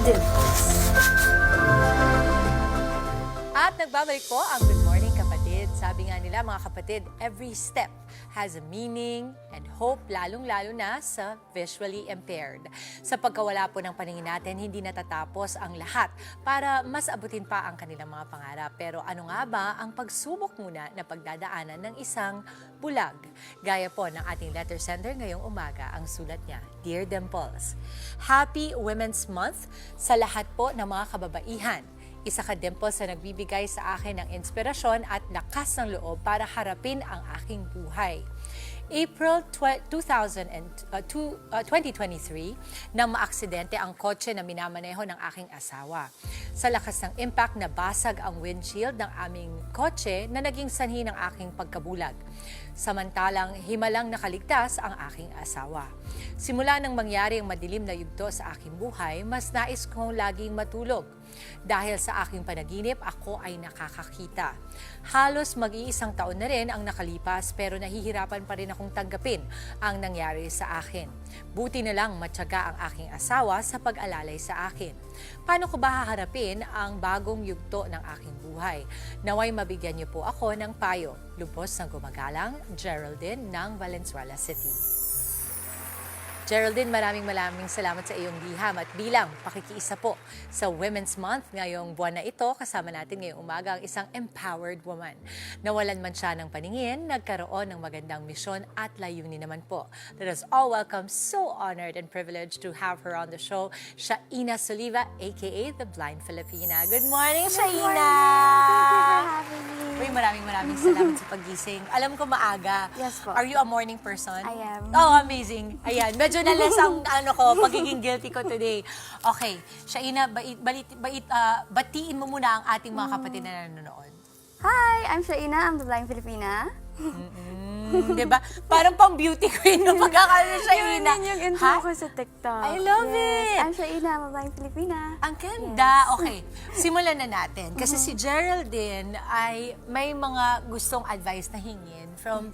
Dimples. At nagbabalik po ang Good Morning Kapatid. Sabi nga nila mga kapatid, every step has a meaning and hope, lalong-lalo na sa visually impaired. Sa pagkawala po ng paningin natin, hindi natatapos ang lahat para mas abutin pa ang kanilang mga pangarap. Pero ano nga ba ang pagsubok muna na pagdadaanan ng isang bulag? Gaya po ng ating letter sender ngayong umaga, ang sulat niya, Dear Dimples, Happy Women's Month sa lahat po ng mga kababaihan. Isa ka, Dimples, na nagbibigay sa akin ng inspirasyon at lakas ng loob para harapin ang aking buhay. April 2023, nang maaksidente ang kotse na minamaneho ng aking asawa. Sa lakas ng impact, nabasag ang windshield ng aming kotse na naging sanhi ng aking pagkabulag. Samantalang himalang nakaligtas ang aking asawa. Simula nang mangyari ang madilim na yugto sa aking buhay, mas nais kong laging matulog. Dahil sa aking panaginip, ako ay nakakakita. Halos mag-iisang taon na rin ang nakalipas pero nahihirapan pa rin akong tanggapin ang nangyari sa akin. Buti na lang matyaga ang aking asawa sa pag-alalay sa akin. Paano ko ba haharapin ang bagong yugto ng aking buhay? Naway mabigyan niyo po ako ng payo. Lubos ng gumagalang, Geraldine ng Valenzuela City. Geraldine, maraming salamat sa iyong liham at bilang pakikiisa po sa Women's Month ngayong buwan na ito. Kasama natin ngayong umaga ang isang empowered woman. Nawalan man siya ng paningin, nagkaroon ng magandang misyon at layunin naman po. Let us all welcome, so honored and privileged to have her on the show, Shaina Soliva, aka the Blind Filipina. Good morning, Shaina! Uy, maraming salamat sa paggising. Alam ko maaga. Yes po. Are you a morning person? I am. Oh, amazing. Ayan, medyo nalas ang pagiging guilty ko today. Okay, Shaina, batiin mo muna ang ating mga kapatid na nanonood. Hi, I'm Shaina. I'm the Blind Filipina. Diba? Parang pang beauty queen no pagkakala Shaina. Yun yung intro ko sa TikTok. I love it! I'm Shaina. I'm a Blind Filipina. Ang ganda. Okay, simulan na natin. Kasi si Geraldine ay may mga gustong advice na hingin from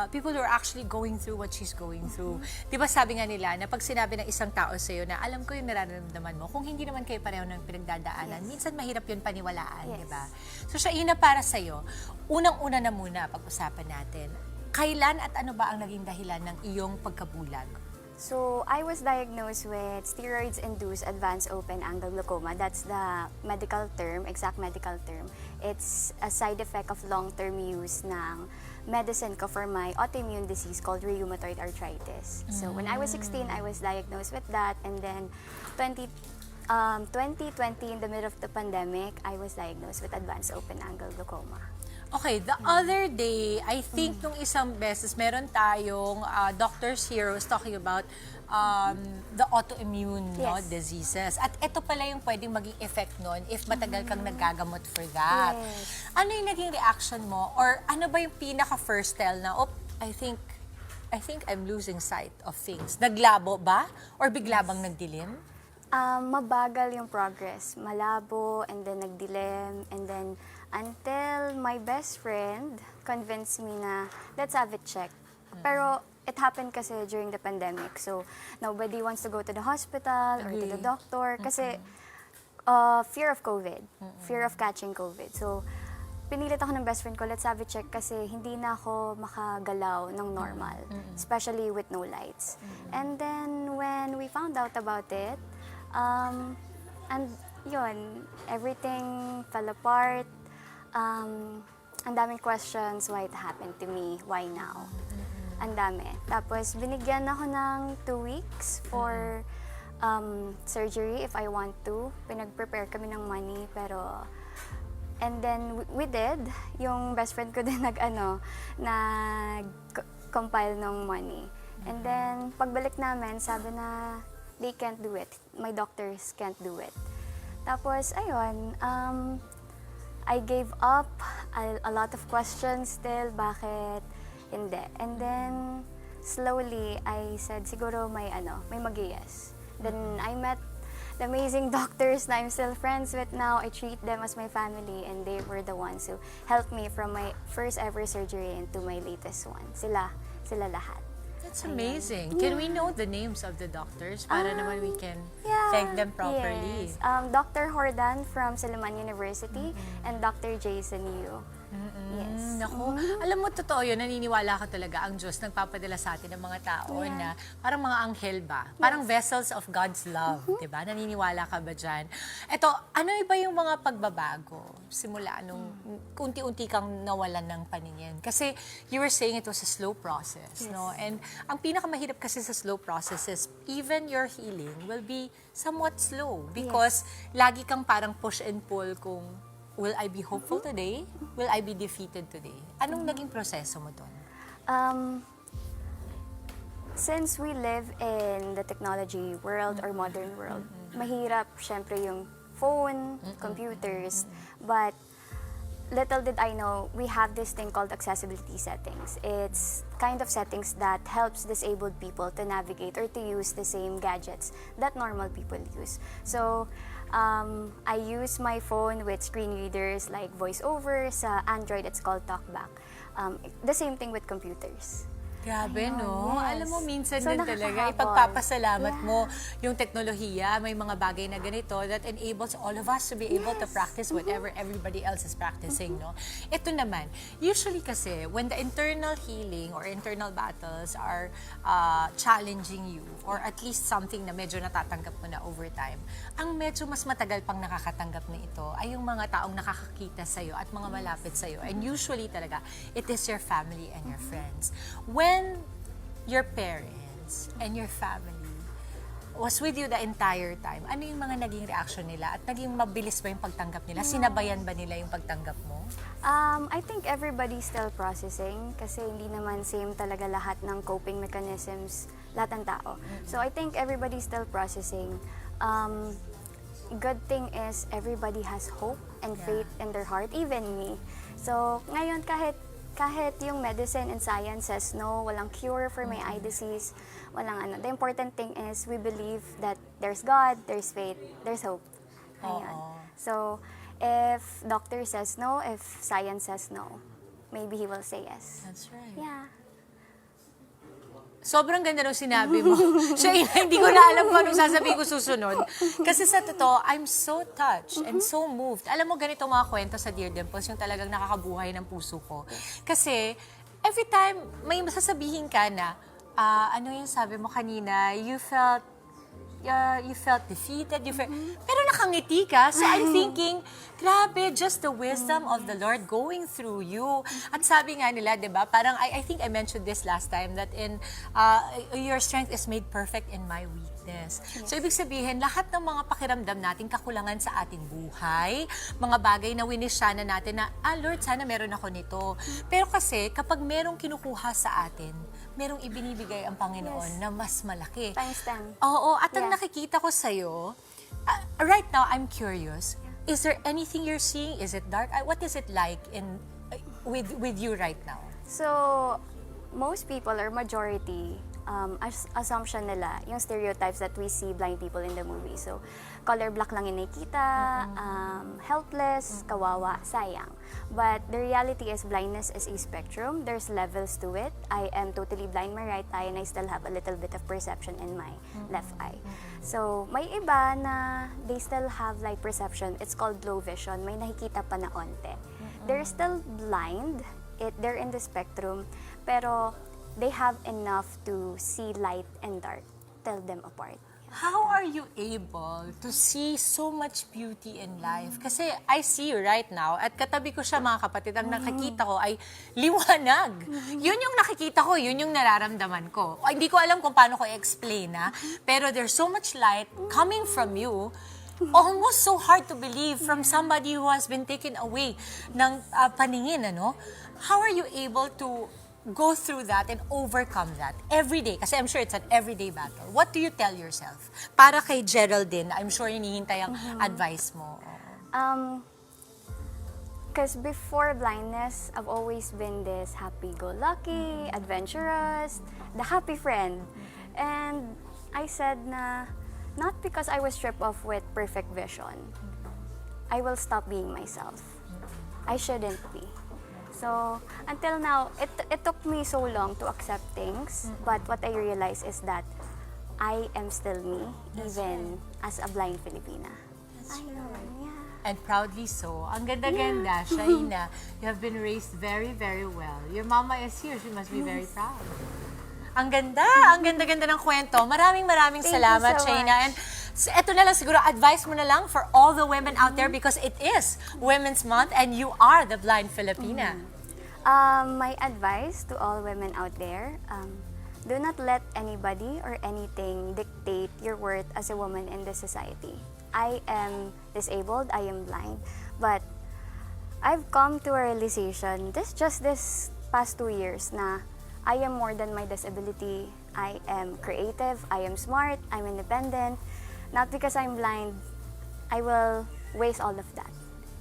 people who are actually going through what she's going through. Di ba sabi nga nila na pag sinabi ng isang tao sa'yo na alam ko yung nararamdaman mo, kung hindi naman kayo pareho ng pinagdadaanan, minsan mahirap yun paniwalaan, di ba? So Shaina, para sa'yo, unang-una na muna pag-usapan natin, kailan at ano ba ang naging dahilan ng iyong pagkabulag? So, I was diagnosed with steroids-induced advanced open-angle glaucoma. That's the medical term, exact medical term. It's a side effect of long-term use ng medicine ko for my autoimmune disease called rheumatoid arthritis. So, when I was 16, I was diagnosed with that. And then, 2020, in the middle of the pandemic, I was diagnosed with advanced open-angle glaucoma. Okay, the other day, I think nung isang beses, meron tayong doctors here who's talking about the autoimmune diseases. At ito pala yung pwedeng maging effect nun if matagal kang nagagamot for that. Yes. Ano yung naging reaction mo? Or ano ba yung pinaka-first tell na, I think I'm losing sight of things. Naglabo ba? Or bigla bang nagdilim? Mabagal yung progress. Malabo, and then nagdilim, and then until my best friend convinced me na, let's have it checked. Pero it happened kasi during the pandemic. So, nobody wants to go to the hospital or to the doctor. Kasi fear of COVID. Fear of catching COVID. So, pinilit ako ng best friend ko, let's have it check kasi hindi na ako makagalaw ng normal. Especially with no lights. And then, when we found out about it, and yun, everything fell apart. Ang daming questions, why it happened to me, why now? Ang dami. Tapos, binigyan ako ng 2 weeks for surgery if I want to. Pinag-prepare kami ng money, pero... And then, we did. Yung best friend ko din nag-compile ng money. And then, pagbalik namin, sabi na, they can't do it. My doctors can't do it. Tapos, ayun, I gave up a lot of questions still, bakit hindi? And then, slowly, I said, siguro may mag-yes. Then, I met the amazing doctors na I'm still friends with now. I treat them as my family, and they were the ones who helped me from my first ever surgery into my latest one. Sila lahat. That's amazing. Can we know the names of the doctors para naman we can thank them properly? Yes. Dr. Hordan from Silliman University and Dr. Jason Yu. Yes. Naku, alam mo, totoo yun, naniniwala ka talaga ang Diyos nagpapadala sa atin ng mga tao na parang mga anghel ba? Parang vessels of God's love, di ba? Naniniwala ka ba dyan? Eto, ano iba yung mga pagbabago simula nung unti-unti kang nawalan ng paningin? Kasi you were saying it was a slow process, no? And ang pinakamahirap kasi sa slow process is even your healing will be somewhat slow because lagi kang parang push and pull kung will I be hopeful today? Will I be defeated today? Anong naging proseso mo doon? Since we live in the technology world or modern world, mahirap syempre yung phone, computers, but little did I know, we have this thing called accessibility settings. It's kind of settings that helps disabled people to navigate or to use the same gadgets that normal people use. So, I use my phone with screen readers like VoiceOver. Sa Android, it's called TalkBack. The same thing with computers. Grabe, no? yes. Alam mo, minsan So, din talaga, nakakahabol. ipagpapasalamat mo yung teknolohiya, may mga bagay na ganito that enables all of us to be able to practice whatever everybody else is practicing, no? Ito naman, usually kasi, when the internal healing or internal battles are challenging you, or at least something na medyo natatanggap mo na over time, ang medyo mas matagal pang nakakatanggap na ito ay yung mga taong nakakakita sa'yo at mga malapit sa'yo. And usually talaga, it is your family and your friends. When your parents and your family was with you the entire time, ano yung mga naging reaction nila? At naging mabilis ba yung pagtanggap nila? Sinabayan ba nila yung pagtanggap mo? I think everybody's still processing kasi hindi naman same talaga lahat ng coping mechanisms lahat ng tao. So I think everybody's still processing. Good thing is everybody has hope and faith in their heart, even me. So ngayon kahit yung medicine and science says no, walang cure for my eye disease, walang ano. The important thing is we believe that there's God, there's faith, there's hope. Ayun. So, if doctor says no, if science says no, maybe he will say yes. That's right. Yeah. Sobrang ganda nung sinabi mo. Shaina, hindi ko na alam kung anong sasabihin ko susunod. Kasi sa totoo, I'm so touched and so moved. Alam mo, ganito mga kwento sa Dear Dimples, yung talagang nakakabuhay ng puso ko. Kasi, every time may masasabihin ka na, ano yung sabi mo kanina, you felt defeated, pero nakangiti ka. So I'm thinking, grabe, just the wisdom of the Lord going through you. At sabi nga nila, di ba, parang, I think I mentioned this last time, that your strength is made perfect in my weakness. Yes. So ibig sabihin, lahat ng mga pakiramdam natin, kakulangan sa ating buhay, mga bagay na winisyana natin na, Lord, sana meron ako nito. Pero kasi, kapag merong kinukuha sa atin, merong ibinibigay ang Panginoon na mas malaki. Times 10. Oo, at ang nakikita ko sa'yo, right now, I'm curious, is there anything you're seeing? Is it dark? What is it like with you right now? So, most people or majority, assumption nila, yung stereotypes that we see blind people in the movie. So, color black lang yung nakikita, helpless, kawawa, sayang. But the reality is blindness is a spectrum. There's levels to it. I am totally blind my right eye and I still have a little bit of perception in my left eye. So, may iba na they still have like perception. It's called low vision. May nakikita pa na onte. They're still blind. They're in the spectrum. Pero they have enough to see light and dark. Tell them apart. How are you able to see so much beauty in life? Kasi I see you right now, at katabi ko siya mga kapatid, ang nakikita ko ay liwanag. Yun yung nakikita ko, yun yung nararamdaman ko. Hindi ko alam kung paano ko i-explain, pero there's so much light coming from you, almost so hard to believe from somebody who has been taken away ng paningin, ano? How are you able to go through that and overcome that every day? Kasi I'm sure it's an everyday battle. What do you tell yourself? Para kay Geraldine, I'm sure hinihintay ang advice mo. Because before blindness, I've always been this happy-go-lucky, adventurous, the happy friend. And I said na, not because I was stripped off with perfect vision, I will stop being myself. I shouldn't be. So, until now, it took me so long to accept things. But what I realized is that I am still me, even as a blind Filipina. Ayun, yeah. And proudly so. Ang ganda-ganda, Shaina. You have been raised very, very well. Your mama is here. She must be very proud. Ang ganda! Ang ganda-ganda ng kwento. Maraming Thank you salamat, so Shaina. much. And eto na lang siguro, advice mo na lang for all the women out there because it is Women's Month and you are the blind Filipina. My advice to all women out there, do not let anybody or anything dictate your worth as a woman in this society. I am disabled, I am blind, but I've come to a realization just this past 2 years na I am more than my disability. I am creative, I am smart, I'm independent. Not because I'm blind, I will waste all of that.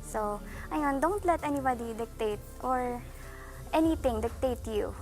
So, ayun, don't let anybody dictate or anything dictate you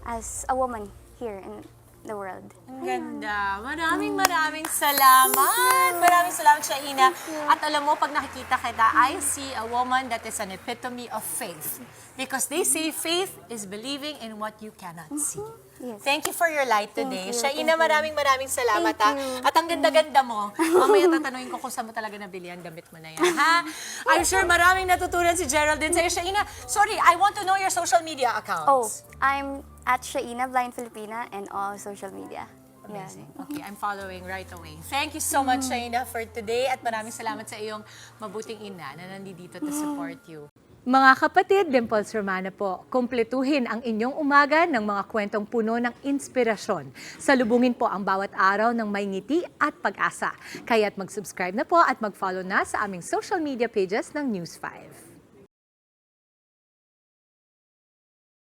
as a woman here in the world. Ang ganda. Maraming salamat. Maraming salamat, Shaina. At alam mo, pag nakikita kita, I see a woman that is an epitome of faith. Because they say faith is believing in what you cannot see. Yes. Thank you for your light today. Thank you, Shaina, thank you. maraming salamat. Thank Ha? you. At ang ganda-ganda mo. Mamaya tatanungin ko kung saan mo talaga nabili ang damit mo na yan. Ha? I'm sure maraming natutunan si Geraldine sa'yo. Shaina, sorry, I want to know your social media accounts. Oh, I'm at Shaina Blind Filipina and all social media. Amazing. Okay, I'm following right away. Thank you so much, Shaina, for today. At maraming salamat sa iyong mabuting ina na nandito to support you. Mga kapatid, Dimples Romana po, kumpletuhin ang inyong umaga ng mga kwentong puno ng inspirasyon. Salubungin po ang bawat araw ng may ngiti at pag-asa. Kaya't mag-subscribe na po at mag-follow na sa aming social media pages ng News 5.